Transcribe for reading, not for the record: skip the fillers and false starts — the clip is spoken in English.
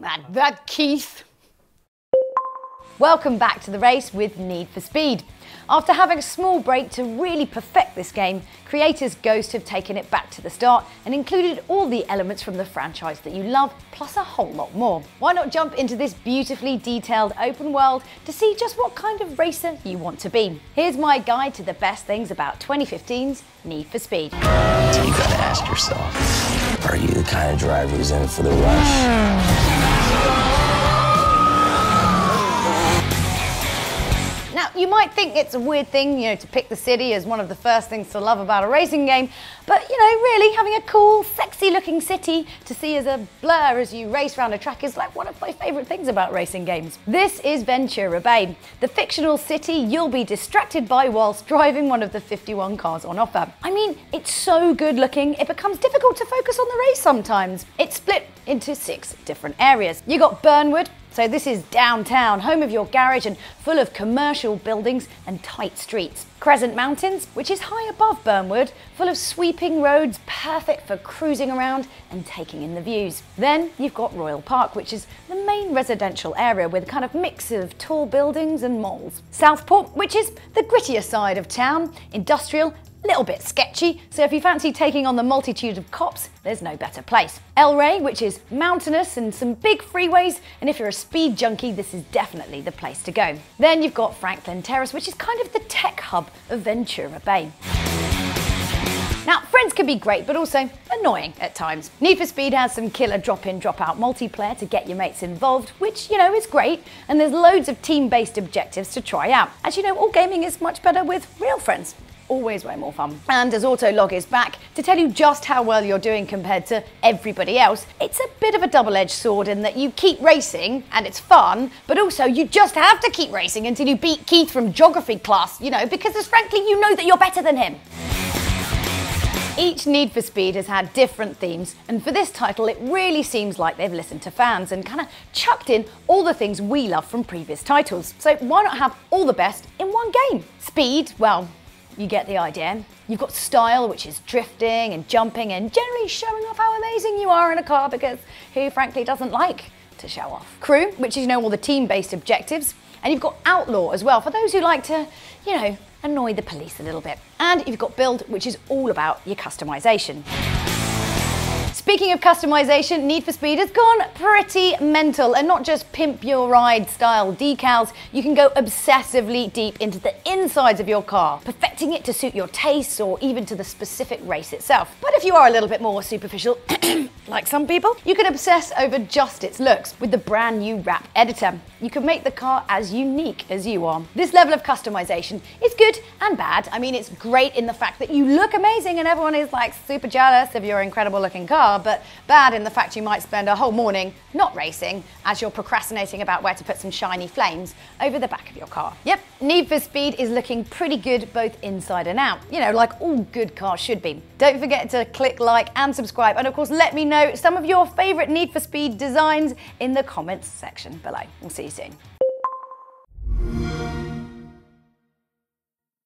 That Keith. Welcome back to the race with Need for Speed. After having a small break to really perfect this game, creators Ghost have taken it back to the start and included all the elements from the franchise that you love, plus a whole lot more. Why not jump into this beautifully detailed open world to see just what kind of racer you want to be? Here's my guide to the best things about 2015's Need for Speed. So you gotta ask yourself, are you the kind of driver who's in for the rush? Now, you might think it's a weird thing, to pick the city as one of the first things to love about a racing game, but, really having a cool, sexy-looking city to see as a blur as you race around a track is like one of my favourite things about racing games. This is Ventura Bay, the fictional city you'll be distracted by whilst driving one of the 51 cars on offer. I mean, it's so good-looking, it becomes difficult to focus on the race sometimes. It's split into 6 different areas. You got Burnwood. So this is downtown, home of your garage and full of commercial buildings and tight streets. Crescent Mountains, which is high above Burnwood, full of sweeping roads, perfect for cruising around and taking in the views. Then you've got Royal Park, which is the main residential area with a kind of mix of tall buildings and malls. Southport, which is the grittier side of town, industrial, little bit sketchy, so if you fancy taking on the multitude of cops, there's no better place. El Rey, which is mountainous and some big freeways, and if you're a speed junkie, this is definitely the place to go. Then you've got Franklin Terrace, which is kind of the tech hub of Ventura Bay. Now, friends can be great, but also annoying at times. Need for Speed has some killer drop-in, drop-out multiplayer to get your mates involved, which, is great, and there's loads of team-based objectives to try out. As you know, all gaming is much better with real friends. Always way more fun. And as Autolog is back to tell you just how well you're doing compared to everybody else, it's a bit of a double-edged sword in that you keep racing and it's fun, but also you just have to keep racing until you beat Keith from geography class, because frankly you know that you're better than him. Each Need for Speed has had different themes, and for this title it really seems like they've listened to fans and kind of chucked in all the things we love from previous titles. So why not have all the best in one game? Speed, well, you get the idea. You've got style, which is drifting and jumping and generally showing off how amazing you are in a car, because who frankly doesn't like to show off? Crew, which is all the team-based objectives. And you've got Outlaw as well, for those who like to, annoy the police a little bit. And you've got Build, which is all about your customization. Speaking of customization, Need for Speed has gone pretty mental, and not just pimp your ride style decals, you can go obsessively deep into the insides of your car, perfecting it to suit your tastes or even to the specific race itself. But if you are a little bit more superficial, like some people, you can obsess over just its looks with the brand new wrap editor. You can make the car as unique as you are. This level of customization is good and bad. I mean, it's great in the fact that you look amazing and everyone is like super jealous of your incredible looking car, but bad in the fact you might spend a whole morning not racing as you're procrastinating about where to put some shiny flames over the back of your car. Yep, Need for Speed is looking pretty good both inside and out, like all good cars should be. Don't forget to click like and subscribe, and of course let me know some of your favourite Need for Speed designs in the comments section below. We'll see you soon.